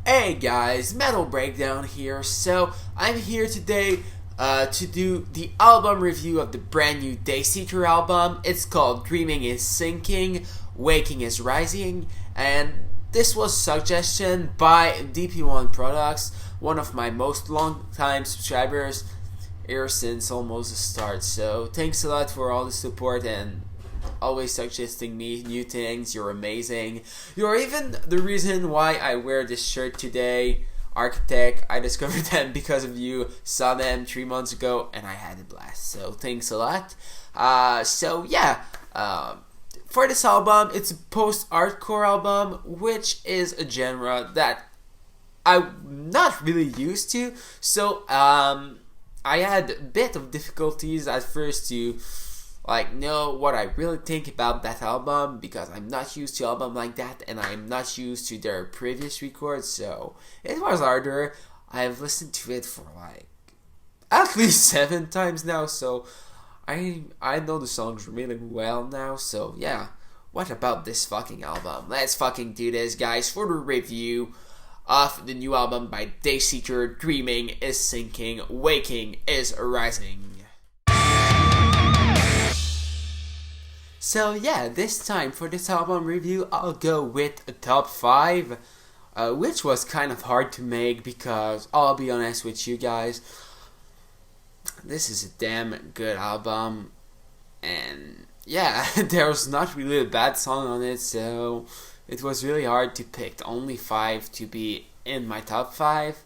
Hey guys, Metal Breakdown here. So I'm here today to do the album review of the brand new Dayseeker album. It's called Dreaming is Sinking, Waking is Rising, and this was suggestion by DP1 Products, one of my most long-time subscribers ever since almost the start. So thanks a lot for all the support and always suggesting me new things. You're amazing. You're even the reason why I wear this shirt today. Architect, I discovered them because of you. Saw them 3 months ago and I had a blast. So thanks a lot. For this album, it's a post-hardcore album, which is a genre that I'm not really used to. So I had a bit of difficulties at first to know what I really think about that album, because I'm not used to album like that and I'm not used to their previous records, so it was harder. I've listened to it for at least 7 times now, so I know the songs really well now. So yeah, what about this fucking album? Let's fucking do this, guys, for the review of the new album by Dayseeker, Dreaming is Sinking, Waking is Rising. So yeah, this time for this album review, I'll go with a top 5, which was kind of hard to make because, I'll be honest with you guys, this is a damn good album, and yeah, there's not really a bad song on it, so it was really hard to pick only 5 to be in my top 5.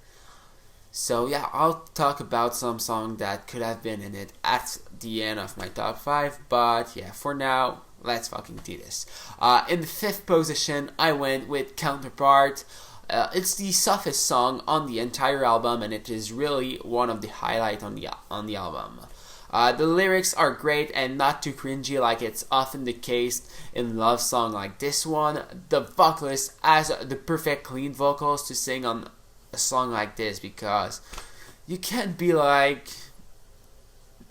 So yeah, I'll talk about some songs that could have been in it at the end of my top 5, but yeah, for now, let's fucking do this. In the 5th position, I went with Counterpart. It's the softest song on the entire album, and it is really one of the highlights on the album. The lyrics are great and not too cringy like it's often the case in love song like this one. The vocalist has the perfect clean vocals to sing on a song like this, because you can't be like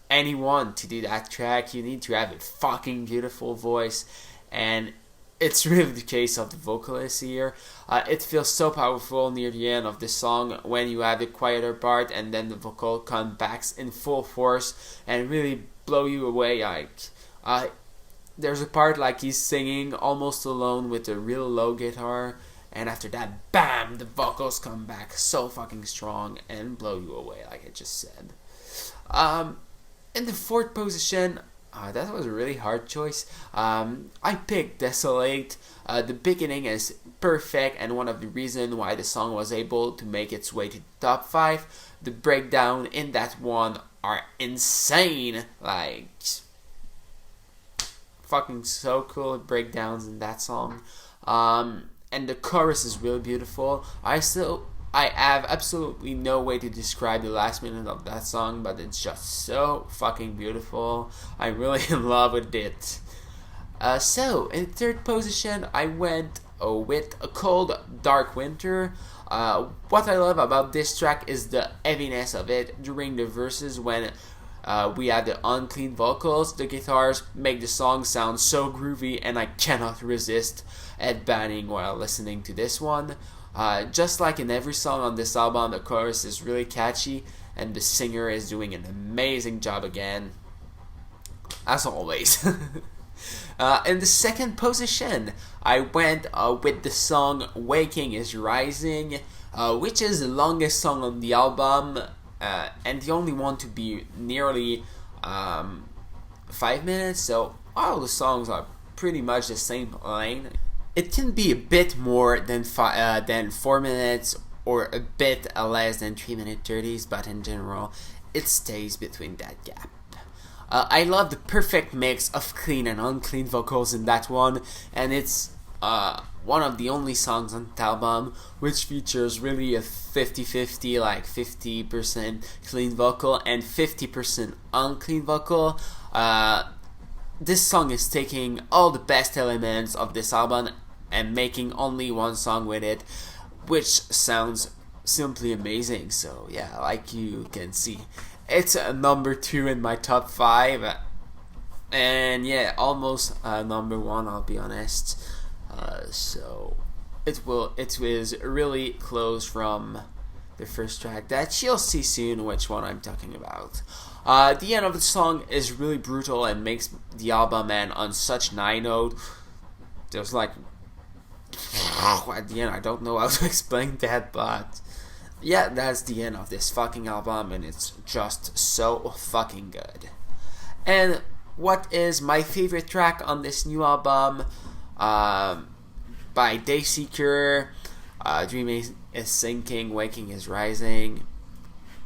anyone to do that track. You need to have a fucking beautiful voice, and it's really the case of the vocalist here. It feels so powerful near the end of the song when you have the quieter part and then the vocal comes back in full force and really blow you away. There's a part he's singing almost alone with a real low guitar, and after that, bam, the vocals come back so fucking strong and blow you away, like I just said. In the 4th position, that was a really hard choice. I picked Desolate. The beginning is perfect and one of the reasons why the song was able to make its way to the top 5. The breakdown in that one are insane. Fucking so cool breakdowns in that song. And the chorus is really beautiful. I have absolutely no way to describe the last minute of that song, but it's just so fucking beautiful. I'm really in love with it. So, in 3rd position, I went with A Cold, Dark Winter. What I love about this track is the heaviness of it. During the verses, when we have the unclean vocals, the guitars make the song sound so groovy, and I cannot resist headbanging while listening to this one. Just like in every song on this album, the chorus is really catchy, and the singer is doing an amazing job again, as always. In the 2nd position, I went with the song Waking is Rising, which is the longest song on the album, and the only one to be nearly 5 minutes, so all the songs are pretty much the same length. It can be a bit more than 4 minutes or a bit less than 3 minute 30s, but in general, it stays between that gap. I love the perfect mix of clean and unclean vocals in that one, and it's one of the only songs on the album which features really a 50-50, 50% clean vocal and 50% unclean vocal. This song is taking all the best elements of this album and making only one song with it, which sounds simply amazing. So yeah, like you can see, it's a number 2 in my top 5, and yeah, almost number 1, I'll be honest. So it is really close from the first track that you'll see soon which one I'm talking about. The end of the song is really brutal and makes the album end on such a high note. There's like at the end, I don't know how to explain that, but yeah, that's the end of this fucking album, and it's just so fucking good. And what is my favorite track on this new album? By Dayseeker, Dreaming is Sinking, Waking is Rising.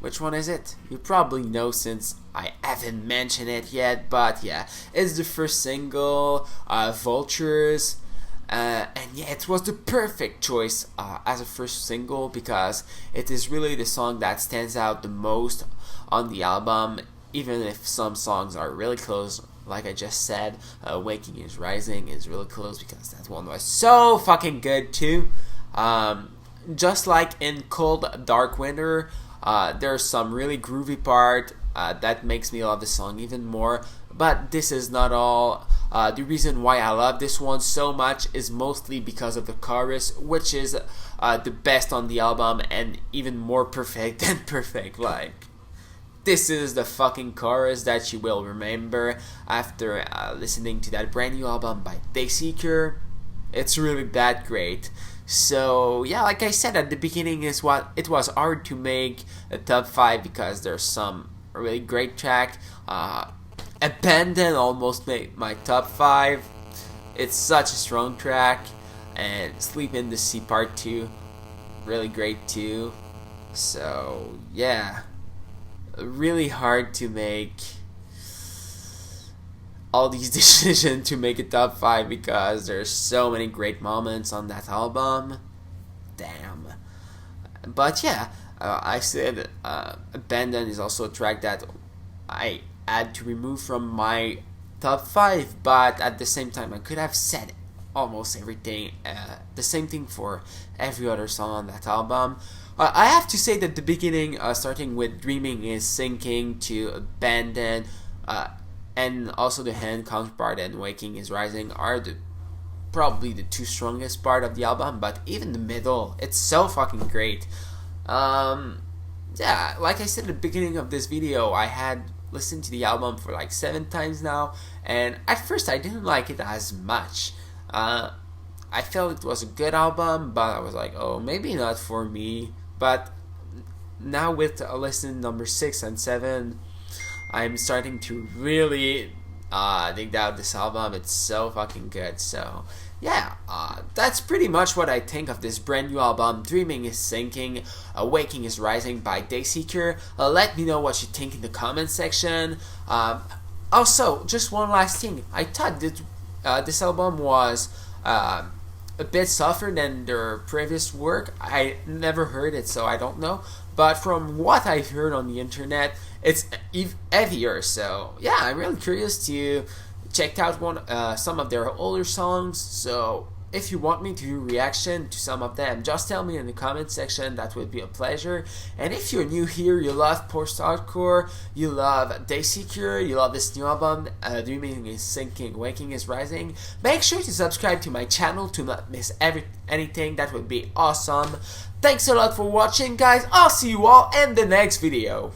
Which one is it? You probably know since I haven't mentioned it yet, but yeah, it's the first single, Vultures. And yeah, it was the perfect choice as a first single because it is really the song that stands out the most on the album, even if some songs are really close. Like I just said, Waking is Rising is really close because that one was so fucking good too. Just like in Cold Dark Winter, there's some really groovy part that makes me love the song even more. But this is not all. The reason why I love this one so much is mostly because of the chorus, which is the best on the album and even more perfect than perfect. Like, this is the fucking chorus that you will remember after listening to that brand new album by Dayseeker. It's really that great. So yeah, like I said at the beginning, it was hard to make a top 5 because there's some really great track. Abandon almost made my top 5. It's such a strong track, and Sleep in the Sea Part 2, really great too. So yeah, really hard to make all these decisions to make a top 5 because there's so many great moments on that album. Damn. But yeah, I said Abandon is also a track that I had to remove from my top 5, but at the same time I could have said almost everything, the same thing for every other song on that album. I have to say that the beginning, starting with Dreaming is Sinking to Abandon, and also the hand counterpart and Waking is Rising are probably the 2 strongest part of the album, but even the middle, it's so fucking great. Yeah, like I said at the beginning of this video, I had listened to the album for like 7 times now, and at first I didn't like it as much. I felt it was a good album, but I was like, oh, maybe not for me. But now with listen number 6 and 7, I'm starting to really dig out this album. It's so fucking good. So yeah, that's pretty much what I think of this brand new album, Dreaming is Sinking, Waking is Rising by Dayseeker. Let me know what you think in the comment section. Also, just one last thing. I thought that this album was a bit softer than their previous work. I never heard it, so I don't know. But from what I've heard on the internet, it's heavier. So yeah, I'm really curious to check out some of their older songs. So if you want me to do reaction to some of them, just tell me in the comment section. That would be a pleasure. And if you're new here, you love post-hardcore, you love Dayseeker, you love this new album, Dreaming is Sinking, Waking is Rising, make sure to subscribe to my channel to not miss anything. That would be awesome. Thanks a lot for watching, guys. I'll see you all in the next video.